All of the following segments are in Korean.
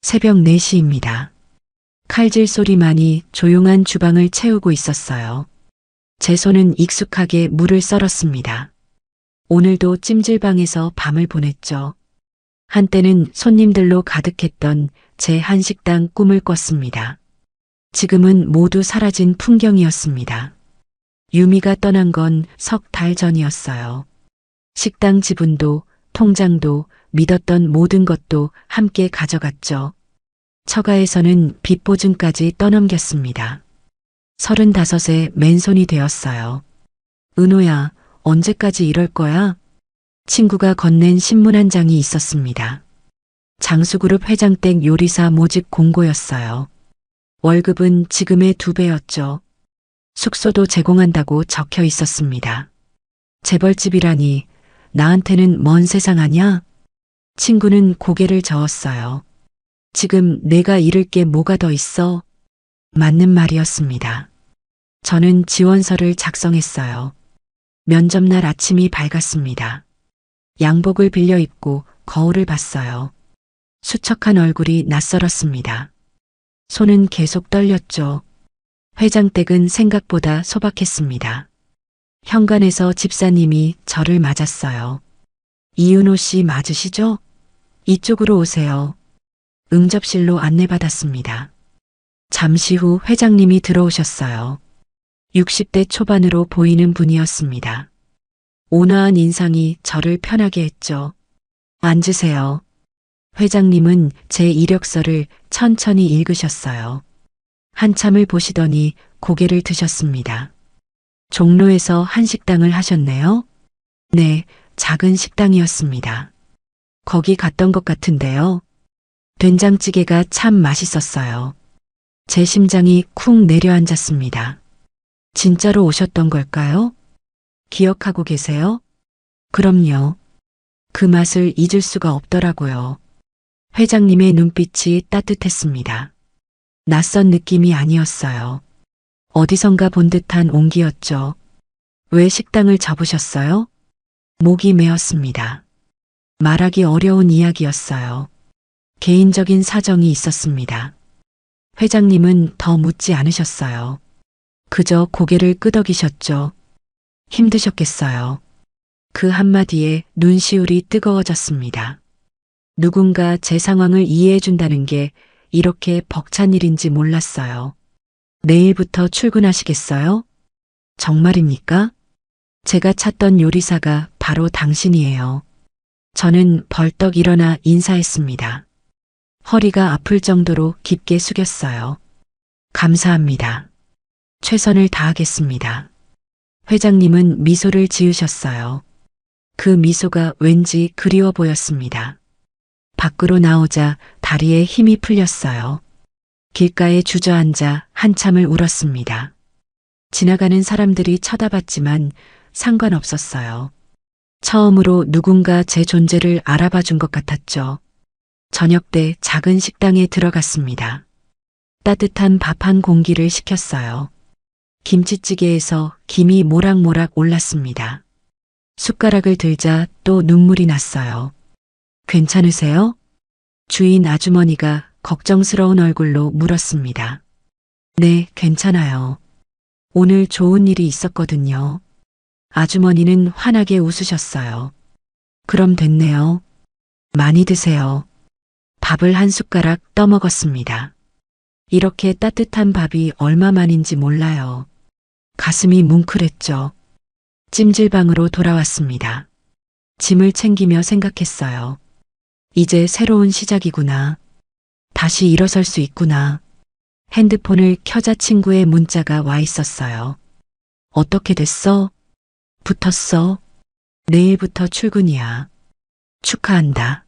새벽 4시입니다. 칼질 소리만이 조용한 주방을 채우고 있었어요. 제 손은 익숙하게 물을 썰었습니다. 오늘도 찜질방에서 밤을 보냈죠. 한때는 손님들로 가득했던 제 한식당 꿈을 꿨습니다. 지금은 모두 사라진 풍경이었습니다. 유미가 떠난 건 석 달 전이었어요. 식당 지분도, 통장도, 믿었던 모든 것도 함께 가져갔죠. 처가에서는 빚 보증까지 떠넘겼습니다. 35에 맨손이 되었어요. 은호야, 언제까지 이럴 거야? 친구가 건넨 신문 한 장이 있었습니다. 장수그룹 회장댁 요리사 모집 공고였어요. 월급은 지금의 2배였죠. 숙소도 제공한다고 적혀 있었습니다. 재벌집이라니 나한테는 먼 세상 아냐? 친구는 고개를 저었어요. 지금 내가 잃을 게 뭐가 더 있어? 맞는 말이었습니다. 저는 지원서를 작성했어요. 면접날 아침이 밝았습니다. 양복을 빌려 입고 거울을 봤어요. 수척한 얼굴이 낯설었습니다. 손은 계속 떨렸죠. 회장댁은 생각보다 소박했습니다. 현관에서 집사님이 저를 맞았어요. 이은호 씨 맞으시죠? 이쪽으로 오세요. 응접실로 안내받았습니다. 잠시 후 회장님이 들어오셨어요. 60대 초반으로 보이는 분이었습니다. 온화한 인상이 저를 편하게 했죠. 앉으세요. 회장님은 제 이력서를 천천히 읽으셨어요. 한참을 보시더니 고개를 드셨습니다. 종로에서 한식당을 하셨네요? 네, 작은 식당이었습니다. 거기 갔던 것 같은데요. 된장찌개가 참 맛있었어요. 제 심장이 쿵 내려앉았습니다. 진짜로 오셨던 걸까요? 기억하고 계세요? 그럼요. 그 맛을 잊을 수가 없더라고요. 회장님의 눈빛이 따뜻했습니다. 낯선 느낌이 아니었어요. 어디선가 본 듯한 온기였죠. 왜 식당을 접으셨어요? 목이 메었습니다. 말하기 어려운 이야기였어요. 개인적인 사정이 있었습니다. 회장님은 더 묻지 않으셨어요. 그저 고개를 끄덕이셨죠. 힘드셨겠어요. 그 한마디에 눈시울이 뜨거워졌습니다. 누군가 제 상황을 이해해준다는 게 이렇게 벅찬 일인지 몰랐어요. 내일부터 출근하시겠어요? 정말입니까? 제가 찾던 요리사가 바로 당신이에요. 저는 벌떡 일어나 인사했습니다. 허리가 아플 정도로 깊게 숙였어요. 감사합니다. 최선을 다하겠습니다. 회장님은 미소를 지으셨어요. 그 미소가 왠지 그리워 보였습니다. 밖으로 나오자 다리에 힘이 풀렸어요. 길가에 주저앉아 한참을 울었습니다. 지나가는 사람들이 쳐다봤지만 상관없었어요. 처음으로 누군가 제 존재를 알아봐 준 것 같았죠. 저녁 때 작은 식당에 들어갔습니다. 따뜻한 밥 한 공기를 시켰어요. 김치찌개에서 김이 모락모락 올랐습니다. 숟가락을 들자 또 눈물이 났어요. 괜찮으세요? 주인 아주머니가 걱정스러운 얼굴로 물었습니다. 네, 괜찮아요. 오늘 좋은 일이 있었거든요. 아주머니는 환하게 웃으셨어요. 그럼 됐네요. 많이 드세요. 밥을 한 숟가락 떠먹었습니다. 이렇게 따뜻한 밥이 얼마만인지 몰라요. 가슴이 뭉클했죠. 찜질방으로 돌아왔습니다. 짐을 챙기며 생각했어요. 이제 새로운 시작이구나. 다시 일어설 수 있구나. 핸드폰을 켜자 친구의 문자가 와 있었어요. 어떻게 됐어? 붙었어. 내일부터 출근이야. 축하한다.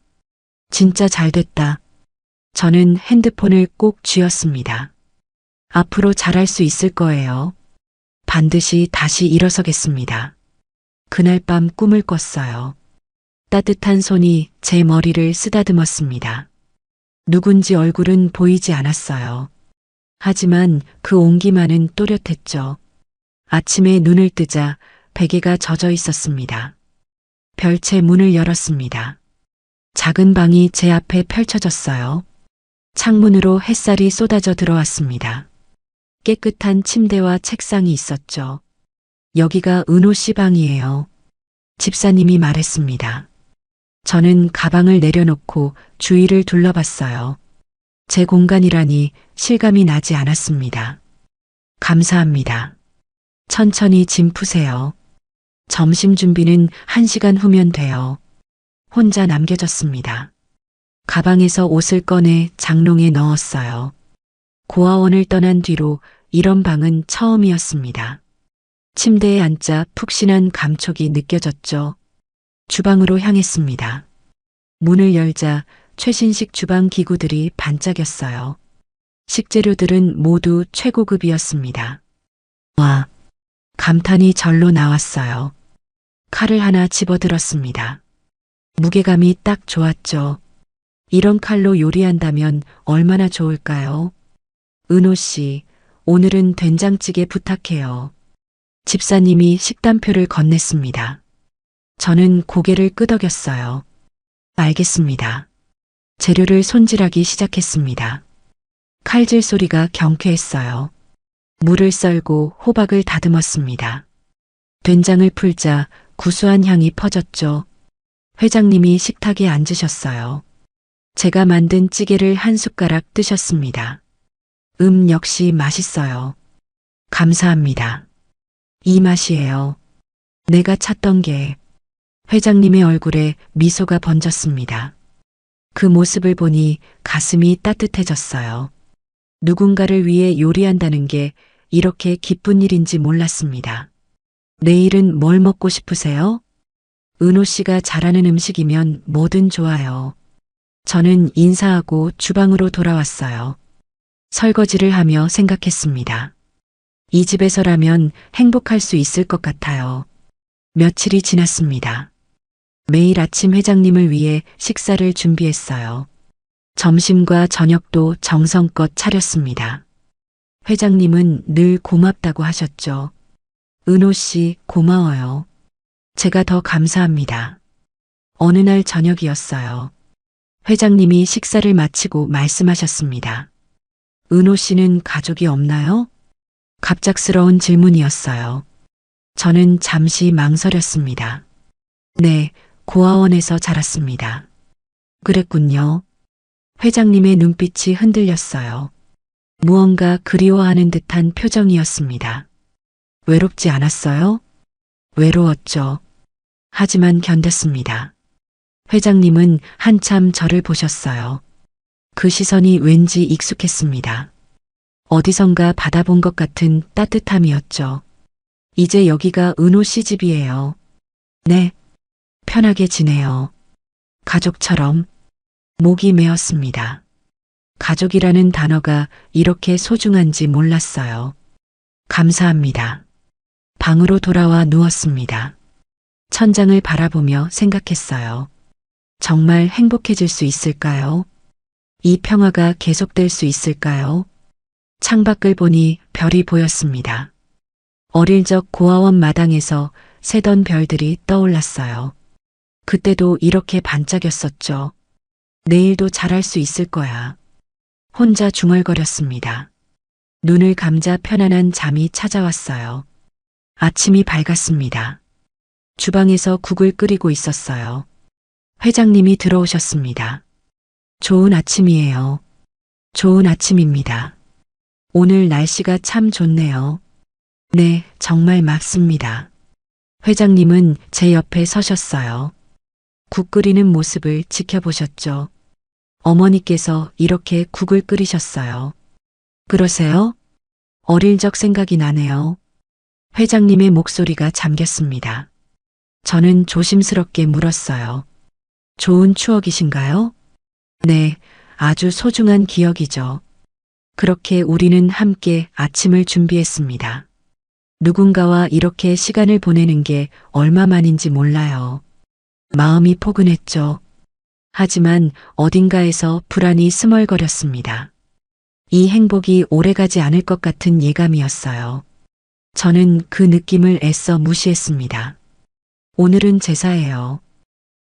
진짜 잘 됐다. 저는 핸드폰을 꼭 쥐었습니다. 앞으로 잘할 수 있을 거예요. 반드시 다시 일어서겠습니다. 그날 밤 꿈을 꿨어요. 따뜻한 손이 제 머리를 쓰다듬었습니다. 누군지 얼굴은 보이지 않았어요. 하지만 그 온기만은 또렷했죠. 아침에 눈을 뜨자 베개가 젖어 있었습니다. 별채 문을 열었습니다. 작은 방이 제 앞에 펼쳐졌어요. 창문으로 햇살이 쏟아져 들어왔습니다. 깨끗한 침대와 책상이 있었죠. 여기가 은호 씨 방이에요. 집사님이 말했습니다. 저는 가방을 내려놓고 주위를 둘러봤어요. 제 공간이라니 실감이 나지 않았습니다. 감사합니다. 천천히 짐 푸세요. 점심 준비는 1시간 후면 돼요. 혼자 남겨졌습니다. 가방에서 옷을 꺼내 장롱에 넣었어요. 고아원을 떠난 뒤로 이런 방은 처음이었습니다. 침대에 앉자 푹신한 감촉이 느껴졌죠. 주방으로 향했습니다. 문을 열자 최신식 주방 기구들이 반짝였어요. 식재료들은 모두 최고급이었습니다. 와, 감탄이 절로 나왔어요. 칼을 하나 집어들었습니다. 무게감이 딱 좋았죠. 이런 칼로 요리한다면 얼마나 좋을까요? 은호 씨, 오늘은 된장찌개 부탁해요. 집사님이 식단표를 건넸습니다. 저는 고개를 끄덕였어요. 알겠습니다. 재료를 손질하기 시작했습니다. 칼질 소리가 경쾌했어요. 물을 썰고 호박을 다듬었습니다. 된장을 풀자 구수한 향이 퍼졌죠. 회장님이 식탁에 앉으셨어요. 제가 만든 찌개를 한 숟가락 뜨셨습니다. 역시 맛있어요. 감사합니다. 이 맛이에요. 내가 찾던 게. 회장님의 얼굴에 미소가 번졌습니다. 그 모습을 보니 가슴이 따뜻해졌어요. 누군가를 위해 요리한다는 게 이렇게 기쁜 일인지 몰랐습니다. 내일은 뭘 먹고 싶으세요? 은호 씨가 잘하는 음식이면 뭐든 좋아요. 저는 인사하고 주방으로 돌아왔어요. 설거지를 하며 생각했습니다. 이 집에서라면 행복할 수 있을 것 같아요. 며칠이 지났습니다. 매일 아침 회장님을 위해 식사를 준비했어요. 점심과 저녁도 정성껏 차렸습니다. 회장님은 늘 고맙다고 하셨죠. 은호 씨 고마워요. 제가 더 감사합니다. 어느 날 저녁이었어요. 회장님이 식사를 마치고 말씀하셨습니다. 은호 씨는 가족이 없나요? 갑작스러운 질문이었어요. 저는 잠시 망설였습니다. 네, 고아원에서 자랐습니다. 그랬군요. 회장님의 눈빛이 흔들렸어요. 무언가 그리워하는 듯한 표정이었습니다. 외롭지 않았어요? 외로웠죠. 하지만 견뎠습니다. 회장님은 한참 저를 보셨어요. 그 시선이 왠지 익숙했습니다. 어디선가 받아본 것 같은 따뜻함이었죠. 이제 여기가 은호 씨 집이에요. 네, 편하게 지내요. 가족처럼. 목이 메었습니다. 가족이라는 단어가 이렇게 소중한지 몰랐어요. 감사합니다. 방으로 돌아와 누웠습니다. 천장을 바라보며 생각했어요. 정말 행복해질 수 있을까요? 이 평화가 계속될 수 있을까요? 창밖을 보니 별이 보였습니다. 어릴 적 고아원 마당에서 새던 별들이 떠올랐어요. 그때도 이렇게 반짝였었죠. 내일도 잘할 수 있을 거야. 혼자 중얼거렸습니다. 눈을 감자 편안한 잠이 찾아왔어요. 아침이 밝았습니다. 주방에서 국을 끓이고 있었어요. 회장님이 들어오셨습니다. 좋은 아침이에요. 좋은 아침입니다. 오늘 날씨가 참 좋네요. 네, 정말 맞습니다. 회장님은 제 옆에 서셨어요. 국 끓이는 모습을 지켜보셨죠. 어머니께서 이렇게 국을 끓이셨어요. 그러세요? 어릴 적 생각이 나네요. 회장님의 목소리가 잠겼습니다. 저는 조심스럽게 물었어요. 좋은 추억이신가요? 네, 아주 소중한 기억이죠. 그렇게 우리는 함께 아침을 준비했습니다. 누군가와 이렇게 시간을 보내는 게 얼마만인지 몰라요. 마음이 포근했죠. 하지만 어딘가에서 불안이 스멀거렸습니다. 이 행복이 오래가지 않을 것 같은 예감이었어요. 저는 그 느낌을 애써 무시했습니다. 오늘은 제사예요.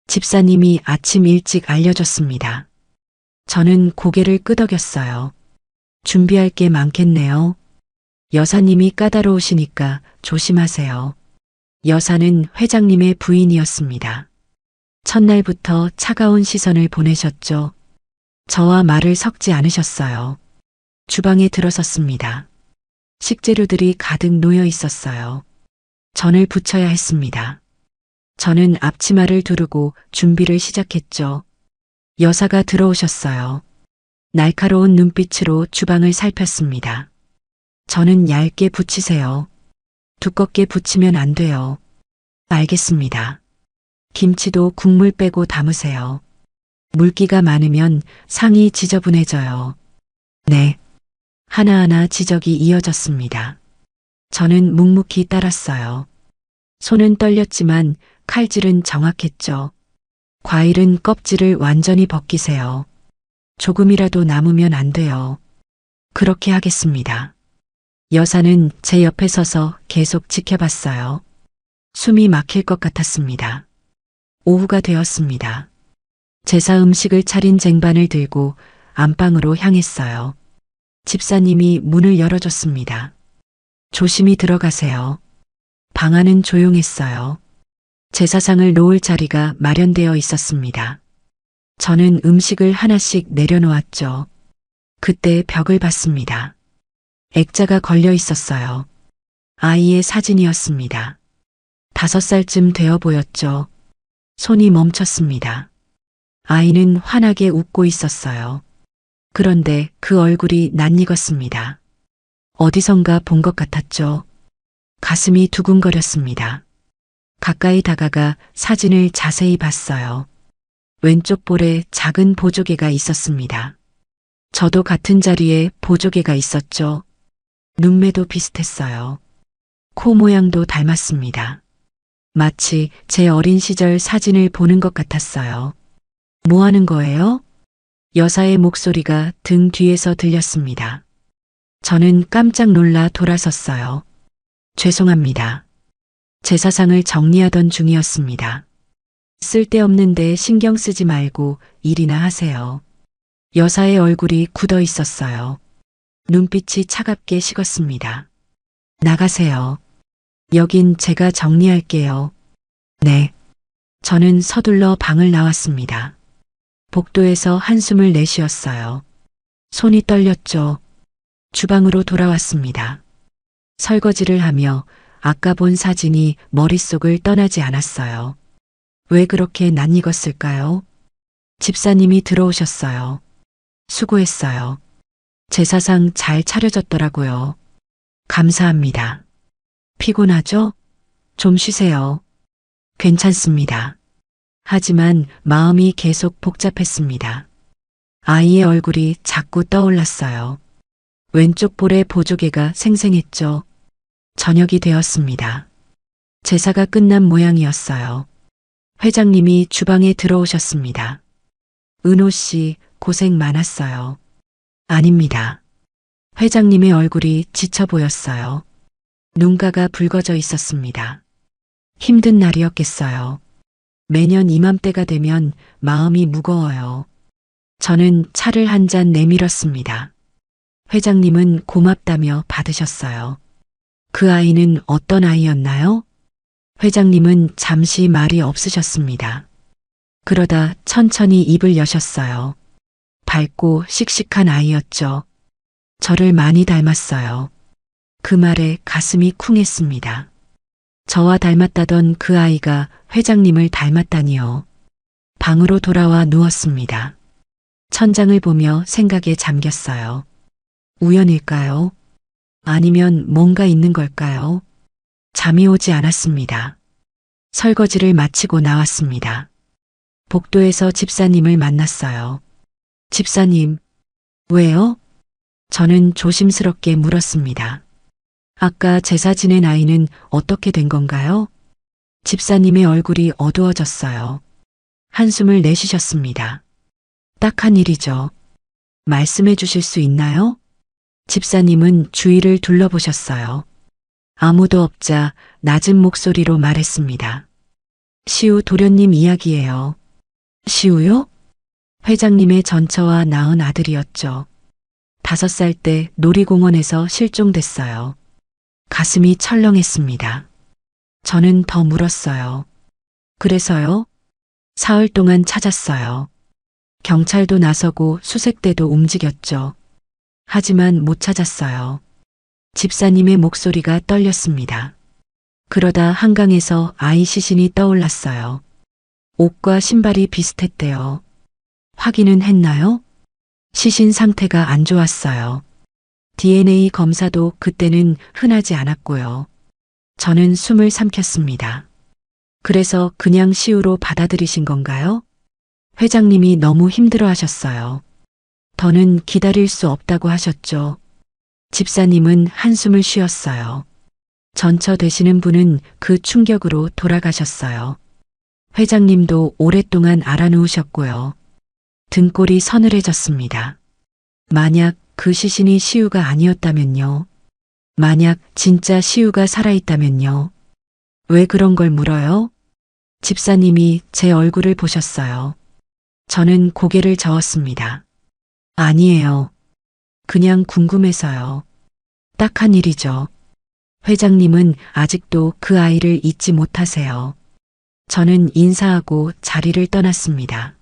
집사님이 아침 일찍 알려줬습니다. 저는 고개를 끄덕였어요. 준비할 게 많겠네요. 여사님이 까다로우시니까 조심하세요. 여사는 회장님의 부인이었습니다. 첫날부터 차가운 시선을 보내셨죠. 저와 말을 섞지 않으셨어요. 주방에 들어섰습니다. 식재료들이 가득 놓여 있었어요. 전을 부쳐야 했습니다. 저는 앞치마를 두르고 준비를 시작했죠. 여사가 들어오셨어요. 날카로운 눈빛으로 주방을 살폈습니다. 저는 얇게 부치세요. 두껍게 부치면 안 돼요. 알겠습니다. 김치도 국물 빼고 담으세요. 물기가 많으면 상이 지저분해져요. 네. 하나하나 지적이 이어졌습니다. 저는 묵묵히 따랐어요. 손은 떨렸지만 칼질은 정확했죠. 과일은 껍질을 완전히 벗기세요. 조금이라도 남으면 안 돼요. 그렇게 하겠습니다. 여사는 제 옆에 서서 계속 지켜봤어요. 숨이 막힐 것 같았습니다. 오후가 되었습니다. 제사 음식을 차린 쟁반을 들고 안방으로 향했어요. 집사님이 문을 열어줬습니다. 조심히 들어가세요. 방 안은 조용했어요. 제사상을 놓을 자리가 마련되어 있었습니다. 저는 음식을 하나씩 내려놓았죠. 그때 벽을 봤습니다. 액자가 걸려 있었어요. 아이의 사진이었습니다. 5살쯤 되어 보였죠. 손이 멈췄습니다. 아이는 환하게 웃고 있었어요. 그런데 그 얼굴이 낯익었습니다. 어디선가 본 것 같았죠. 가슴이 두근거렸습니다. 가까이 다가가 사진을 자세히 봤어요. 왼쪽 볼에 작은 보조개가 있었습니다. 저도 같은 자리에 보조개가 있었죠. 눈매도 비슷했어요. 코 모양도 닮았습니다. 마치 제 어린 시절 사진을 보는 것 같았어요. 뭐 하는 거예요? 여사의 목소리가 등 뒤에서 들렸습니다. 저는 깜짝 놀라 돌아섰어요. 죄송합니다. 제사상을 정리하던 중이었습니다. 쓸데없는데 신경 쓰지 말고 일이나 하세요. 여사의 얼굴이 굳어 있었어요. 눈빛이 차갑게 식었습니다. 나가세요. 여긴 제가 정리할게요. 네. 저는 서둘러 방을 나왔습니다. 복도에서 한숨을 내쉬었어요. 손이 떨렸죠. 주방으로 돌아왔습니다. 설거지를 하며 아까 본 사진이 머릿속을 떠나지 않았어요. 왜 그렇게 낯익었을까요? 집사님이 들어오셨어요. 수고했어요. 제사상 잘 차려졌더라고요. 감사합니다. 피곤하죠? 좀 쉬세요. 괜찮습니다. 하지만 마음이 계속 복잡했습니다. 아이의 얼굴이 자꾸 떠올랐어요. 왼쪽 볼에 보조개가 생생했죠. 저녁이 되었습니다. 제사가 끝난 모양이었어요. 회장님이 주방에 들어오셨습니다. 은호 씨, 고생 많았어요. 아닙니다. 회장님의 얼굴이 지쳐 보였어요. 눈가가 붉어져 있었습니다. 힘든 날이었겠어요. 매년 이맘때가 되면 마음이 무거워요. 저는 차를 한 잔 내밀었습니다. 회장님은 고맙다며 받으셨어요. 그 아이는 어떤 아이였나요? 회장님은 잠시 말이 없으셨습니다. 그러다 천천히 입을 여셨어요. 밝고 씩씩한 아이였죠. 저를 많이 닮았어요. 그 말에 가슴이 쿵했습니다. 저와 닮았다던 그 아이가 회장님을 닮았다니요. 방으로 돌아와 누웠습니다. 천장을 보며 생각에 잠겼어요. 우연일까요? 아니면 뭔가 있는 걸까요? 잠이 오지 않았습니다. 설거지를 마치고 나왔습니다. 복도에서 집사님을 만났어요. 집사님, 왜요? 저는 조심스럽게 물었습니다. 아까 제사 지낸 아이는 어떻게 된 건가요? 집사님의 얼굴이 어두워졌어요. 한숨을 내쉬셨습니다. 딱한 일이죠. 말씀해 주실 수 있나요? 집사님은 주위를 둘러보셨어요. 아무도 없자 낮은 목소리로 말했습니다. 시우 도련님 이야기예요. 시우요? 회장님의 전처와 낳은 아들이었죠. 5살 때 놀이공원에서 실종됐어요. 가슴이 철렁했습니다. 저는 더 물었어요. 그래서요? 사흘 동안 찾았어요. 경찰도 나서고 수색대도 움직였죠. 하지만 못 찾았어요. 집사님의 목소리가 떨렸습니다. 그러다 한강에서 아이 시신이 떠올랐어요. 옷과 신발이 비슷했대요. 확인은 했나요? 시신 상태가 안 좋았어요. DNA 검사도 그때는 흔하지 않았고요. 저는 숨을 삼켰습니다. 그래서 그냥 시우로 받아들이신 건가요? 회장님이 너무 힘들어 하셨어요. 더는 기다릴 수 없다고 하셨죠. 집사님은 한숨을 쉬었어요. 전처 되시는 분은 그 충격으로 돌아가셨어요. 회장님도 오랫동안 알아누우셨고요. 등골이 서늘해졌습니다. 만약 그 시신이 시우가 아니었다면요. 만약 진짜 시우가 살아있다면요. 왜 그런 걸 물어요? 집사님이 제 얼굴을 보셨어요. 저는 고개를 저었습니다. 아니에요. 그냥 궁금해서요. 딱한 일이죠. 회장님은 아직도 그 아이를 잊지 못하세요. 저는 인사하고 자리를 떠났습니다.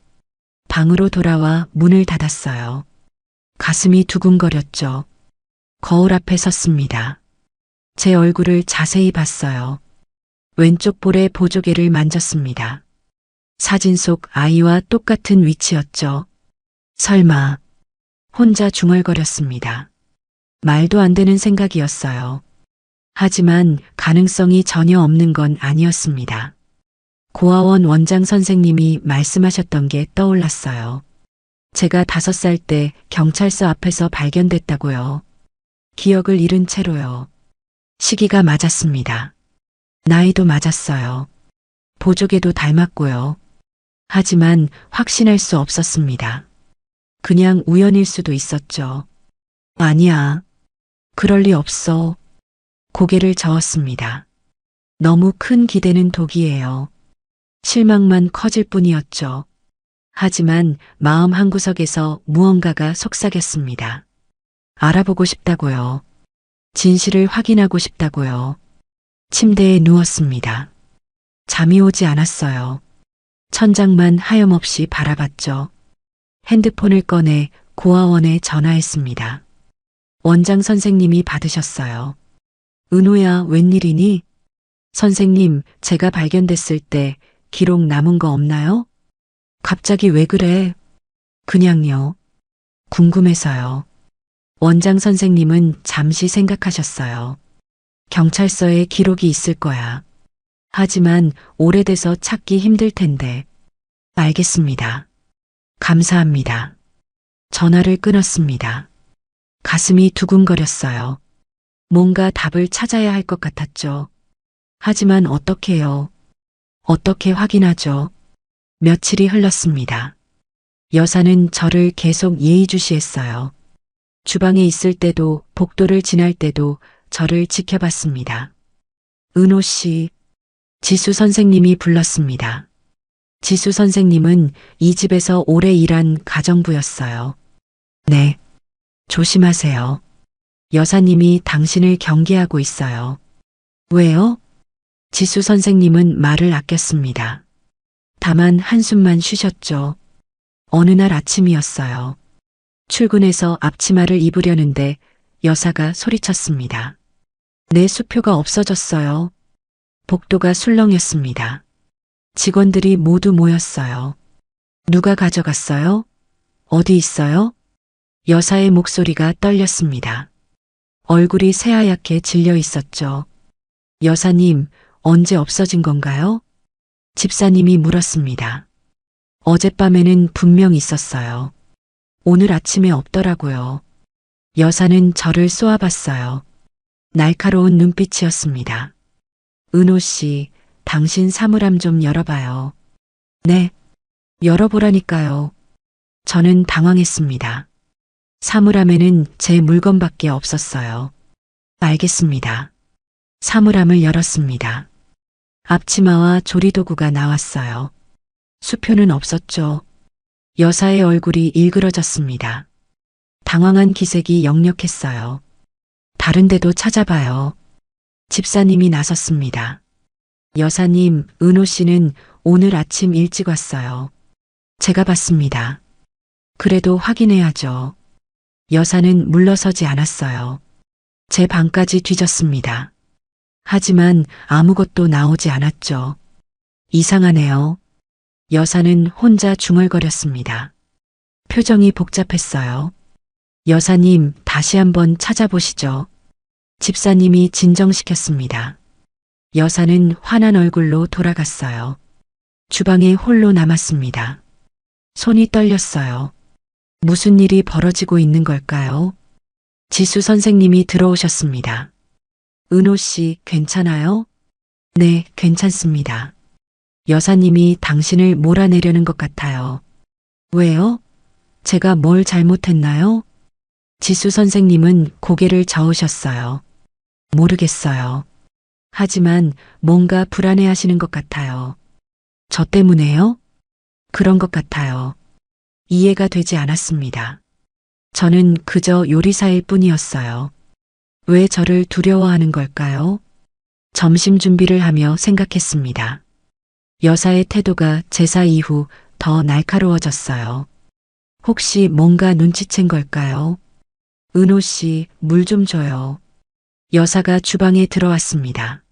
방으로 돌아와 문을 닫았어요. 가슴이 두근거렸죠. 거울 앞에 섰습니다. 제 얼굴을 자세히 봤어요. 왼쪽 볼에 보조개를 만졌습니다. 사진 속 아이와 똑같은 위치였죠. 설마 혼자 중얼거렸습니다. 말도 안 되는 생각이었어요. 하지만 가능성이 전혀 없는 건 아니었습니다. 고아원 원장 선생님이 말씀하셨던 게 떠올랐어요. 제가 5살 때 경찰서 앞에서 발견됐다고요. 기억을 잃은 채로요. 시기가 맞았습니다. 나이도 맞았어요. 보조개도 닮았고요. 하지만 확신할 수 없었습니다. 그냥 우연일 수도 있었죠. 아니야. 그럴 리 없어. 고개를 저었습니다. 너무 큰 기대는 독이에요. 실망만 커질 뿐이었죠. 하지만 마음 한구석에서 무언가가 속삭였습니다. 알아보고 싶다고요. 진실을 확인하고 싶다고요. 침대에 누웠습니다. 잠이 오지 않았어요. 천장만 하염없이 바라봤죠. 핸드폰을 꺼내 고아원에 전화했습니다. 원장 선생님이 받으셨어요. 은호야, 웬일이니? 선생님, 제가 발견됐을 때 기록 남은 거 없나요? 갑자기 왜 그래? 그냥요. 궁금해서요. 원장 선생님은 잠시 생각하셨어요. 경찰서에 기록이 있을 거야. 하지만 오래돼서 찾기 힘들 텐데. 알겠습니다. 감사합니다. 전화를 끊었습니다. 가슴이 두근거렸어요. 뭔가 답을 찾아야 할 것 같았죠. 하지만 어떻게요? 어떻게 확인하죠? 며칠이 흘렀습니다. 여사는 저를 계속 예의주시했어요. 주방에 있을 때도 복도를 지날 때도 저를 지켜봤습니다. 은호 씨, 지수 선생님이 불렀습니다. 지수 선생님은 이 집에서 오래 일한 가정부였어요. 네, 조심하세요. 여사님이 당신을 경계하고 있어요. 왜요? 지수 선생님은 말을 아꼈습니다. 다만 한숨만 쉬셨죠. 어느 날 아침이었어요. 출근해서 앞치마를 입으려는데 여사가 소리쳤습니다. 내 수표가 없어졌어요. 복도가 술렁였습니다. 직원들이 모두 모였어요. 누가 가져갔어요? 어디 있어요? 여사의 목소리가 떨렸습니다. 얼굴이 새하얗게 질려 있었죠. 여사님, 언제 없어진 건가요? 집사님이 물었습니다. 어젯밤에는 분명 있었어요. 오늘 아침에 없더라고요. 여사는 저를 쏘아봤어요. 날카로운 눈빛이었습니다. 은호 씨, 당신 사물함 좀 열어봐요. 네, 열어보라니까요. 저는 당황했습니다. 사물함에는 제 물건밖에 없었어요. 알겠습니다. 사물함을 열었습니다. 앞치마와 조리도구가 나왔어요. 수표는 없었죠. 여사의 얼굴이 일그러졌습니다. 당황한 기색이 역력했어요. 다른 데도 찾아봐요. 집사님이 나섰습니다. 여사님, 은호 씨는 오늘 아침 일찍 왔어요. 제가 봤습니다. 그래도 확인해야죠. 여사는 물러서지 않았어요. 제 방까지 뒤졌습니다. 하지만 아무것도 나오지 않았죠. 이상하네요. 여사는 혼자 중얼거렸습니다. 표정이 복잡했어요. 여사님, 다시 한번 찾아보시죠. 집사님이 진정시켰습니다. 여사는 화난 얼굴로 돌아갔어요. 주방에 홀로 남았습니다. 손이 떨렸어요. 무슨 일이 벌어지고 있는 걸까요? 지수 선생님이 들어오셨습니다. 은호 씨, 괜찮아요? 네, 괜찮습니다. 여사님이 당신을 몰아내려는 것 같아요. 왜요? 제가 뭘 잘못했나요? 지수 선생님은 고개를 저으셨어요. 모르겠어요. 하지만 뭔가 불안해하시는 것 같아요. 저 때문에요? 그런 것 같아요. 이해가 되지 않았습니다. 저는 그저 요리사일 뿐이었어요. 왜 저를 두려워하는 걸까요? 점심 준비를 하며 생각했습니다. 여사의 태도가 제사 이후 더 날카로워졌어요. 혹시 뭔가 눈치챈 걸까요? 은호 씨, 물 좀 줘요. 여사가 주방에 들어왔습니다.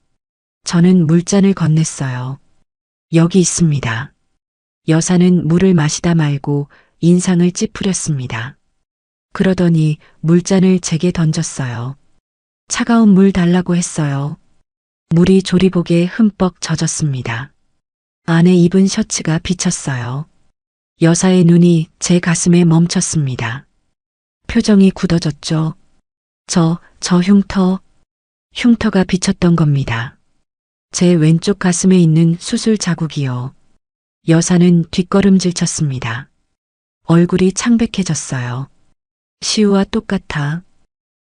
저는 물잔을 건넸어요. 여기 있습니다. 여사는 물을 마시다 말고 인상을 찌푸렸습니다. 그러더니 물잔을 제게 던졌어요. 차가운 물 달라고 했어요. 물이 조리복에 흠뻑 젖었습니다. 안에 입은 셔츠가 비쳤어요. 여사의 눈이 제 가슴에 멈췄습니다. 표정이 굳어졌죠. 저 흉터가 비쳤던 겁니다. 제 왼쪽 가슴에 있는 수술 자국이요. 여사는 뒷걸음질 쳤습니다. 얼굴이 창백해졌어요. 시우와 똑같아.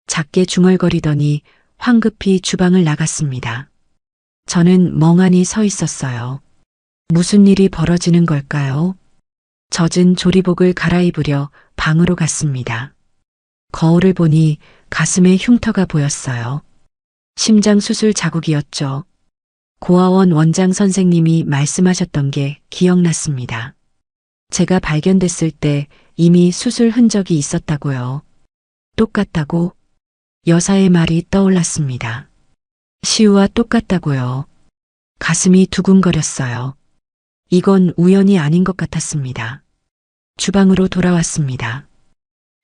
작게 중얼거리더니 황급히 주방을 나갔습니다. 저는 멍하니 서 있었어요. 무슨 일이 벌어지는 걸까요? 젖은 조리복을 갈아입으려 방으로 갔습니다. 거울을 보니 가슴에 흉터가 보였어요. 심장 수술 자국이었죠. 고아원 원장 선생님이 말씀하셨던 게 기억났습니다. 제가 발견됐을 때 이미 수술 흔적이 있었다고요. 똑같다고? 여사의 말이 떠올랐습니다. 시우와 똑같다고요. 가슴이 두근거렸어요. 이건 우연이 아닌 것 같았습니다. 주방으로 돌아왔습니다.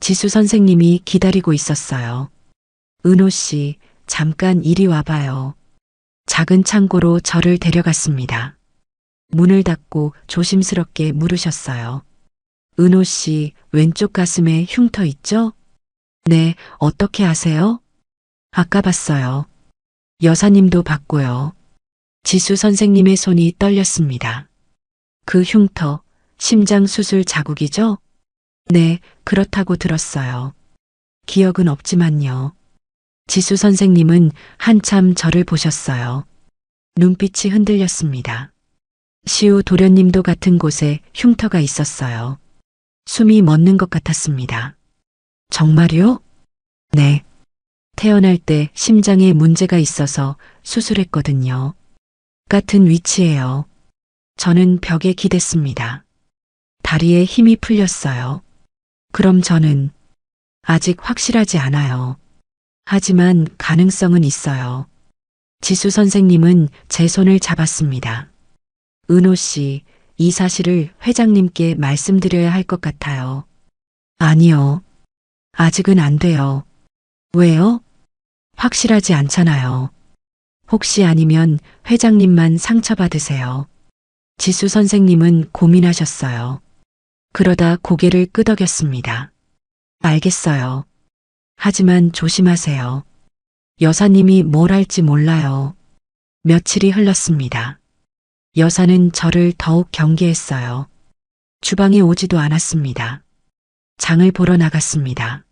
지수 선생님이 기다리고 있었어요. 은호 씨, 잠깐 이리 와봐요. 작은 창고로 저를 데려갔습니다. 문을 닫고 조심스럽게 물으셨어요. 은호 씨, 왼쪽 가슴에 흉터 있죠? 네, 어떻게 아세요? 아까 봤어요. 여사님도 봤고요. 지수 선생님의 손이 떨렸습니다. 그 흉터, 심장 수술 자국이죠? 네, 그렇다고 들었어요. 기억은 없지만요. 지수 선생님은 한참 저를 보셨어요. 눈빛이 흔들렸습니다. 시우 도련님도 같은 곳에 흉터가 있었어요. 숨이 멎는 것 같았습니다. 정말요? 네. 태어날 때 심장에 문제가 있어서 수술했거든요. 같은 위치예요. 저는 벽에 기댔습니다. 다리에 힘이 풀렸어요. 그럼 저는 아직 확실하지 않아요. 하지만 가능성은 있어요. 지수 선생님은 제 손을 잡았습니다. 은호 씨, 이 사실을 회장님께 말씀드려야 할 것 같아요. 아니요. 아직은 안 돼요. 왜요? 확실하지 않잖아요. 혹시 아니면 회장님만 상처받으세요. 지수 선생님은 고민하셨어요. 그러다 고개를 끄덕였습니다. 알겠어요. 하지만 조심하세요. 여사님이 뭘 할지 몰라요. 며칠이 흘렀습니다. 여사는 저를 더욱 경계했어요. 주방에 오지도 않았습니다. 장을 보러 나갔습니다.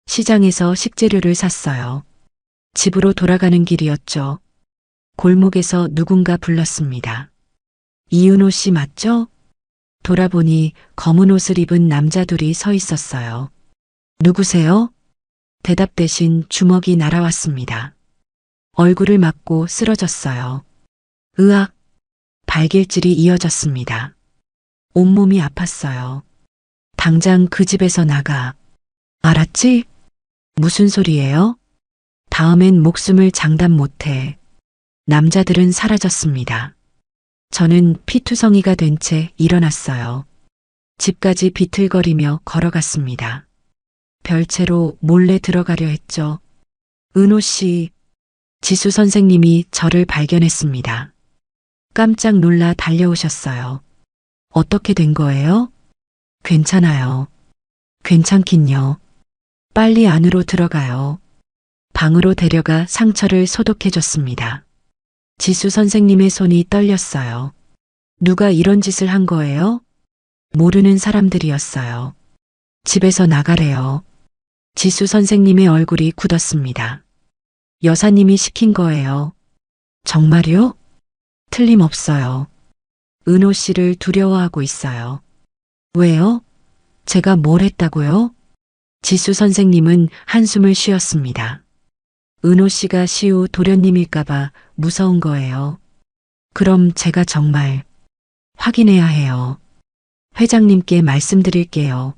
시장에서 식재료를 샀어요. 집으로 돌아가는 길이었죠. 골목에서 누군가 불렀습니다. 이은호 씨 맞죠? 돌아보니 검은 옷을 입은 남자 둘이 서 있었어요. 누구세요? 대답 대신 주먹이 날아왔습니다. 얼굴을 맞고 쓰러졌어요. 으악! 발길질이 이어졌습니다. 온몸이 아팠어요. 당장 그 집에서 나가. 알았지? 무슨 소리예요? 다음엔 목숨을 장담 못해. 남자들은 사라졌습니다. 저는 피투성이가 된 채 일어났어요. 집까지 비틀거리며 걸어갔습니다. 별채로 몰래 들어가려 했죠. 은호 씨, 지수 선생님이 저를 발견했습니다. 깜짝 놀라 달려오셨어요. 어떻게 된 거예요? 괜찮아요. 괜찮긴요. 빨리 안으로 들어가요. 방으로 데려가 상처를 소독해줬습니다. 지수 선생님의 손이 떨렸어요. 누가 이런 짓을 한 거예요? 모르는 사람들이었어요. 집에서 나가래요. 지수 선생님의 얼굴이 굳었습니다. 여사님이 시킨 거예요. 정말요? 틀림없어요. 은호 씨를 두려워하고 있어요. 왜요? 제가 뭘 했다고요? 지수 선생님은 한숨을 쉬었습니다. 은호 씨가 시우 도련님일까봐 무서운 거예요. 그럼 제가 정말 확인해야 해요. 회장님께 말씀드릴게요.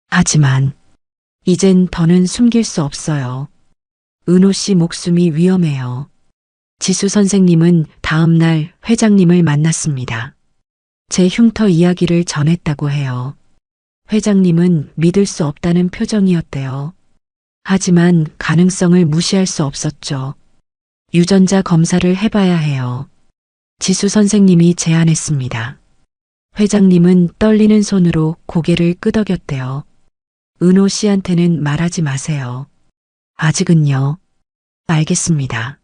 하지만 이젠 더는 숨길 수 없어요. 은호 씨 목숨이 위험해요. 지수 선생님은 다음 날 회장님을 만났습니다. 제 흉터 이야기를 전했다고 해요. 회장님은 믿을 수 없다는 표정이었대요. 하지만 가능성을 무시할 수 없었죠. 유전자 검사를 해봐야 해요. 지수 선생님이 제안했습니다. 회장님은 떨리는 손으로 고개를 끄덕였대요. 은호 씨한테는 말하지 마세요. 아직은요. 알겠습니다.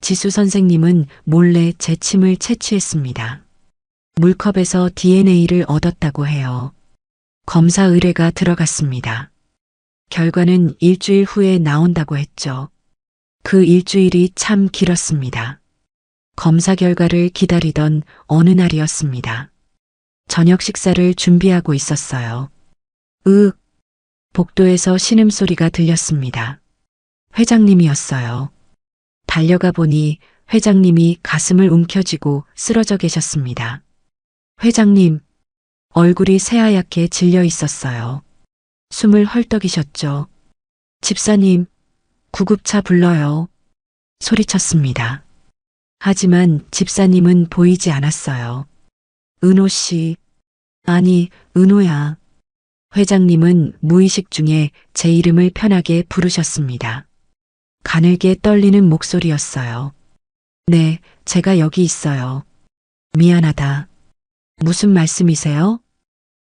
지수 선생님은 몰래 제 침을 채취했습니다. 물컵에서 DNA를 얻었다고 해요. 검사 의뢰가 들어갔습니다. 결과는 일주일 후에 나온다고 했죠. 그 일주일이 참 길었습니다. 검사 결과를 기다리던 어느 날이었습니다. 저녁 식사를 준비하고 있었어요. 복도에서 신음소리가 들렸습니다. 회장님이었어요. 달려가 보니 회장님이 가슴을 움켜쥐고 쓰러져 계셨습니다. 회장님, 얼굴이 새하얗게 질려 있었어요. 숨을 헐떡이셨죠. 집사님, 구급차 불러요. 소리쳤습니다. 하지만 집사님은 보이지 않았어요. 은호 씨, 아니, 은호야. 회장님은 무의식 중에 제 이름을 편하게 부르셨습니다. 가늘게 떨리는 목소리였어요. 네, 제가 여기 있어요. 미안하다. 무슨 말씀이세요?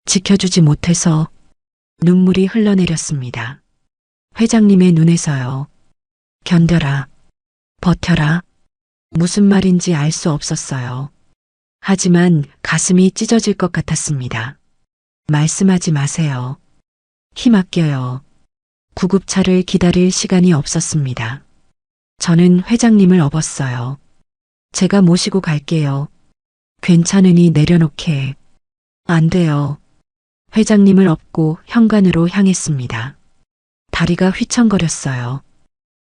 지켜주지 못해서. 눈물이 흘러내렸습니다. 회장님의 눈에서요. 견뎌라. 버텨라. 무슨 말인지 알 수 없었어요. 하지만 가슴이 찢어질 것 같았습니다. 말씀하지 마세요. 힘 아껴요. 구급차를 기다릴 시간이 없었습니다. 저는 회장님을 업었어요. 제가 모시고 갈게요. 괜찮으니 내려놓게. 안 돼요. 회장님을 업고 현관으로 향했습니다. 다리가 휘청거렸어요.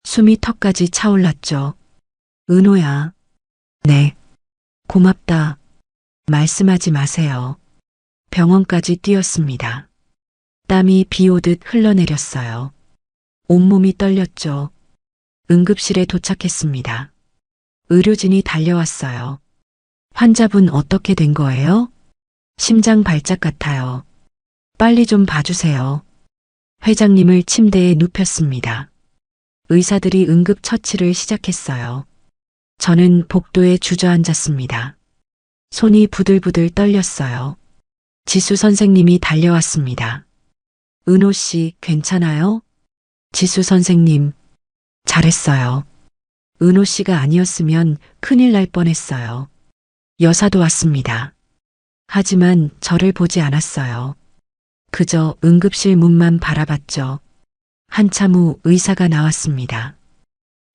숨이 턱까지 차올랐죠. 은호야. 네. 고맙다. 말씀하지 마세요. 병원까지 뛰었습니다. 땀이 비 오듯 흘러내렸어요. 온몸이 떨렸죠. 응급실에 도착했습니다. 의료진이 달려왔어요. 환자분 어떻게 된 거예요? 심장 발작 같아요. 빨리 좀 봐주세요. 회장님을 침대에 눕혔습니다. 의사들이 응급처치를 시작했어요. 저는 복도에 주저앉았습니다. 손이 부들부들 떨렸어요. 지수 선생님이 달려왔습니다. 은호 씨, 괜찮아요? 지수 선생님, 잘했어요. 은호 씨가 아니었으면 큰일 날 뻔했어요. 여사도 왔습니다. 하지만 저를 보지 않았어요. 그저 응급실 문만 바라봤죠. 한참 후 의사가 나왔습니다.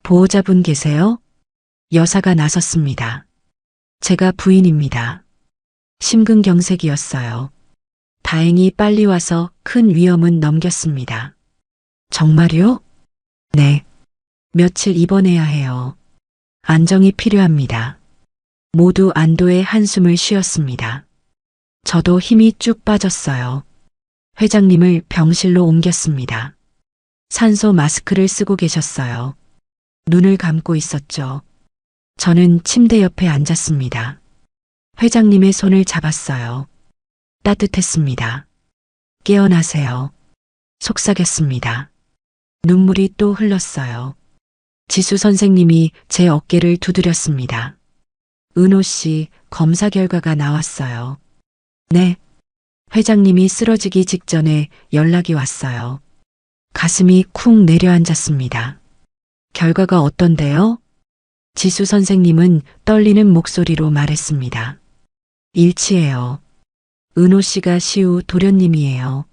보호자분 계세요? 여사가 나섰습니다. 제가 부인입니다. 심근경색이었어요. 다행히 빨리 와서 큰 위험은 넘겼습니다. 정말요? 네. 며칠 입원해야 해요. 안정이 필요합니다. 모두 안도의 한숨을 쉬었습니다. 저도 힘이 쭉 빠졌어요. 회장님을 병실로 옮겼습니다. 산소 마스크를 쓰고 계셨어요. 눈을 감고 있었죠. 저는 침대 옆에 앉았습니다. 회장님의 손을 잡았어요. 따뜻했습니다. 깨어나세요. 속삭였습니다. 눈물이 또 흘렀어요. 지수 선생님이 제 어깨를 두드렸습니다. 은호 씨, 검사 결과가 나왔어요. 네. 회장님이 쓰러지기 직전에 연락이 왔어요. 가슴이 쿵 내려앉았습니다. 결과가 어떤데요? 지수 선생님은 떨리는 목소리로 말했습니다. 일치해요. 은호 씨가 시우 도련님이에요.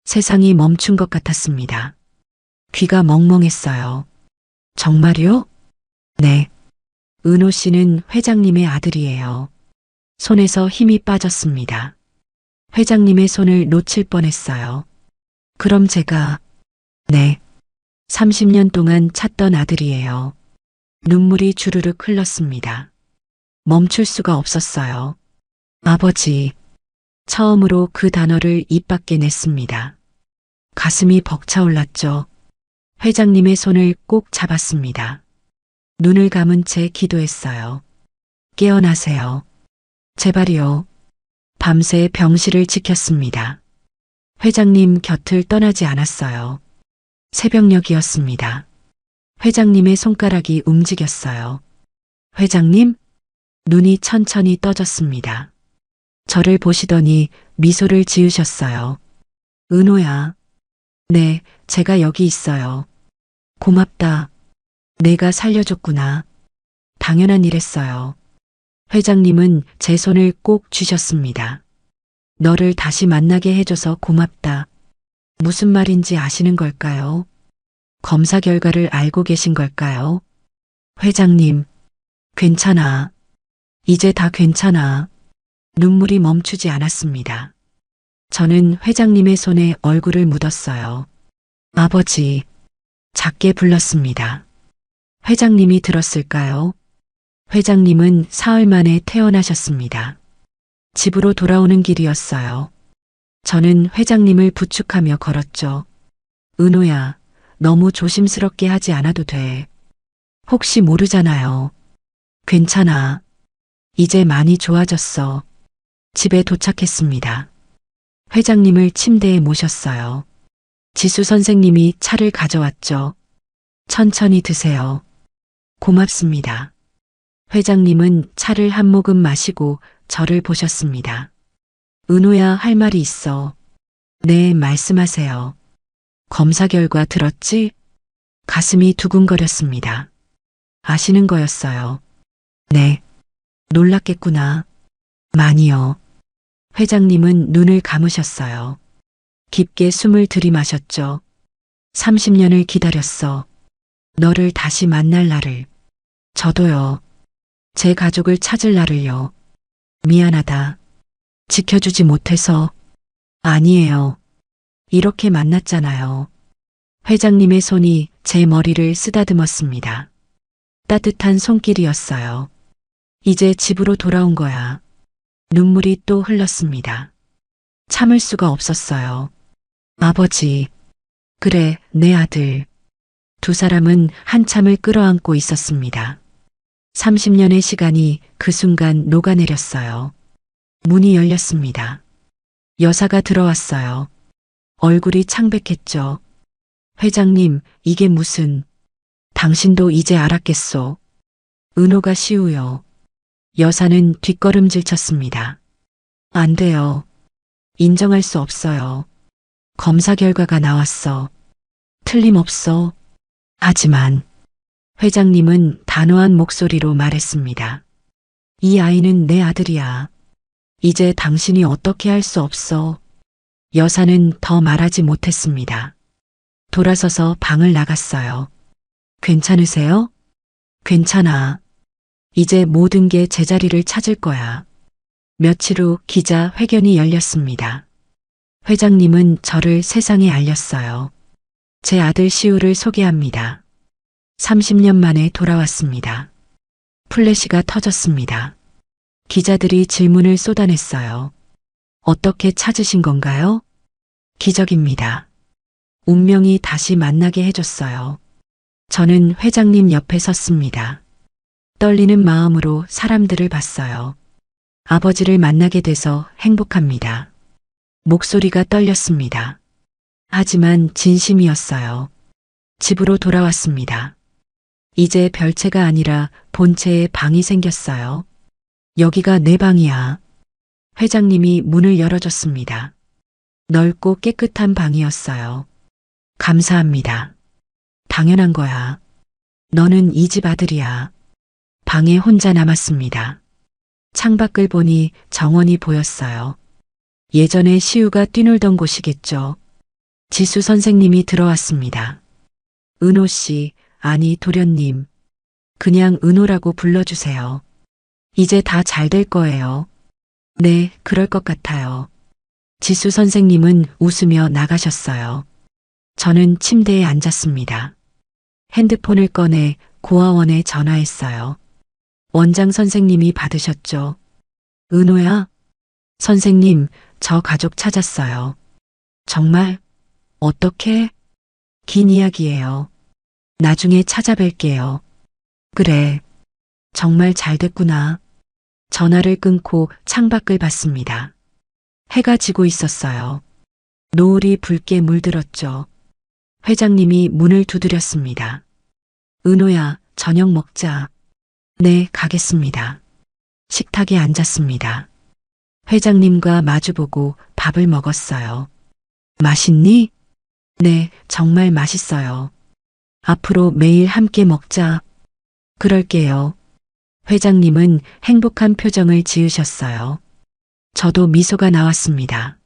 세상이 멈춘 것 같았습니다. 귀가 멍멍했어요. 정말요? 네. 은호 씨는 회장님의 아들이에요. 손에서 힘이 빠졌습니다. 회장님의 손을 놓칠 뻔했어요. 그럼 제가, 네. 30년 동안 찾던 아들이에요. 눈물이 주르륵 흘렀습니다. 멈출 수가 없었어요. 아버지. 처음으로 그 단어를 입 밖에 냈습니다. 가슴이 벅차올랐죠. 회장님의 손을 꼭 잡았습니다. 눈을 감은 채 기도했어요. 깨어나세요. 제발이요. 밤새 병실을 지켰습니다. 회장님 곁을 떠나지 않았어요. 새벽녘이었습니다. 회장님의 손가락이 움직였어요. 회장님? 눈이 천천히 떠졌습니다. 저를 보시더니 미소를 지으셨어요. 은호야. 네, 제가 여기 있어요. 고맙다. 내가 살려줬구나. 당연한 일했어요. 회장님은 제 손을 꼭 쥐셨습니다. 너를 다시 만나게 해줘서 고맙다. 무슨 말인지 아시는 걸까요? 검사 결과를 알고 계신 걸까요? 회장님, 괜찮아. 이제 다 괜찮아. 눈물이 멈추지 않았습니다. 저는 회장님의 손에 얼굴을 묻었어요. 아버지, 작게 불렀습니다. 회장님이 들었을까요? 회장님은 사흘 만에 퇴원하셨습니다. 집으로 돌아오는 길이었어요. 저는 회장님을 부축하며 걸었죠. 은호야, 너무 조심스럽게 하지 않아도 돼. 혹시 모르잖아요. 괜찮아. 이제 많이 좋아졌어. 집에 도착했습니다. 회장님을 침대에 모셨어요. 지수 선생님이 차를 가져왔죠. 천천히 드세요. 고맙습니다. 회장님은 차를 한 모금 마시고 저를 보셨습니다. 은호야, 할 말이 있어. 네, 말씀하세요. 검사 결과 들었지? 가슴이 두근거렸습니다. 아시는 거였어요. 네. 놀랐겠구나. 많이요. 회장님은 눈을 감으셨어요. 깊게 숨을 들이마셨죠. 30년을 기다렸어. 너를 다시 만날 날을. 저도요. 제 가족을 찾을 날을요. 미안하다. 지켜주지 못해서. 아니에요. 이렇게 만났잖아요. 회장님의 손이 제 머리를 쓰다듬었습니다. 따뜻한 손길이었어요. 이제 집으로 돌아온 거야. 눈물이 또 흘렀습니다. 참을 수가 없었어요. 아버지. 그래, 내 아들. 두 사람은 한참을 끌어안고 있었습니다. 30년의 시간이 그 순간 녹아내렸어요. 문이 열렸습니다. 여사가 들어왔어요. 얼굴이 창백했죠. 회장님, 이게 무슨... 당신도 이제 알았겠소. 은호가 시우요. 여사는 뒷걸음질 쳤습니다. 안 돼요. 인정할 수 없어요. 검사 결과가 나왔어. 틀림없어. 하지만 회장님은 단호한 목소리로 말했습니다. 이 아이는 내 아들이야. 이제 당신이 어떻게 할 수 없어. 여사는 더 말하지 못했습니다. 돌아서서 방을 나갔어요. 괜찮으세요? 괜찮아. 이제 모든 게 제자리를 찾을 거야. 며칠 후 기자 회견이 열렸습니다. 회장님은 저를 세상에 알렸어요. 제 아들 시우를 소개합니다. 30년 만에 돌아왔습니다. 플래시가 터졌습니다. 기자들이 질문을 쏟아냈어요. 어떻게 찾으신 건가요? 기적입니다. 운명이 다시 만나게 해줬어요. 저는 회장님 옆에 섰습니다. 떨리는 마음으로 사람들을 봤어요. 아버지를 만나게 돼서 행복합니다. 목소리가 떨렸습니다. 하지만 진심이었어요. 집으로 돌아왔습니다. 이제 별채가 아니라 본체에 방이 생겼어요. 여기가 내 방이야. 회장님이 문을 열어줬습니다. 넓고 깨끗한 방이었어요. 감사합니다. 당연한 거야. 너는 이 집 아들이야. 방에 혼자 남았습니다. 창밖을 보니 정원이 보였어요. 예전에 시우가 뛰놀던 곳이겠죠. 지수 선생님이 들어왔습니다. 은호 씨, 아니 도련님. 그냥 은호라고 불러주세요. 이제 다 잘 될 거예요. 네, 그럴 것 같아요. 지수 선생님은 웃으며 나가셨어요. 저는 침대에 앉았습니다. 핸드폰을 꺼내 고아원에 전화했어요. 원장 선생님이 받으셨죠. 은호야? 선생님, 저 가족 찾았어요. 정말? 어떻게? 긴 이야기예요. 나중에 찾아뵐게요. 그래. 정말 잘 됐구나. 전화를 끊고 창밖을 봤습니다. 해가 지고 있었어요. 노을이 붉게 물들었죠. 회장님이 문을 두드렸습니다. 은호야, 저녁 먹자. 네, 가겠습니다. 식탁에 앉았습니다. 회장님과 마주보고 밥을 먹었어요. 맛있니? 네, 정말 맛있어요. 앞으로 매일 함께 먹자. 그럴게요. 회장님은 행복한 표정을 지으셨어요. 저도 미소가 나왔습니다.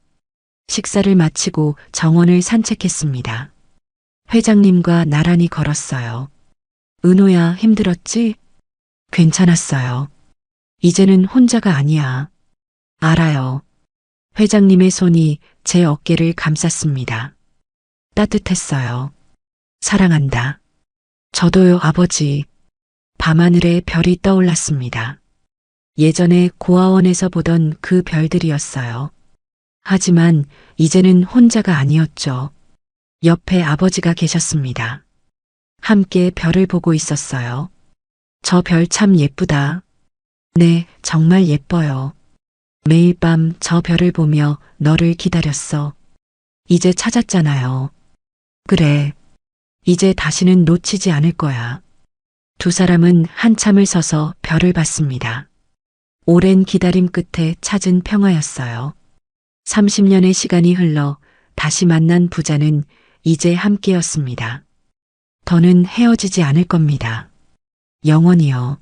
식사를 마치고 정원을 산책했습니다. 회장님과 나란히 걸었어요. 은호야, 힘들었지? 괜찮았어요. 이제는 혼자가 아니야. 알아요. 회장님의 손이 제 어깨를 감쌌습니다. 따뜻했어요. 사랑한다. 저도요, 아버지. 밤하늘에 별이 떠올랐습니다. 예전에 고아원에서 보던 그 별들이었어요. 하지만 이제는 혼자가 아니었죠. 옆에 아버지가 계셨습니다. 함께 별을 보고 있었어요. 저 별 참 예쁘다. 네, 정말 예뻐요. 매일 밤 저 별을 보며 너를 기다렸어. 이제 찾았잖아요. 그래. 이제 다시는 놓치지 않을 거야. 두 사람은 한참을 서서 별을 봤습니다. 오랜 기다림 끝에 찾은 평화였어요. 30년의 시간이 흘러 다시 만난 부자는 이제 함께였습니다. 더는 헤어지지 않을 겁니다. 영원히요.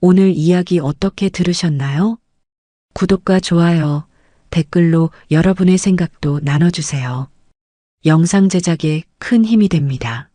오늘 이야기 어떻게 들으셨나요? 구독과 좋아요, 댓글로 여러분의 생각도 나눠주세요. 영상 제작에 큰 힘이 됩니다.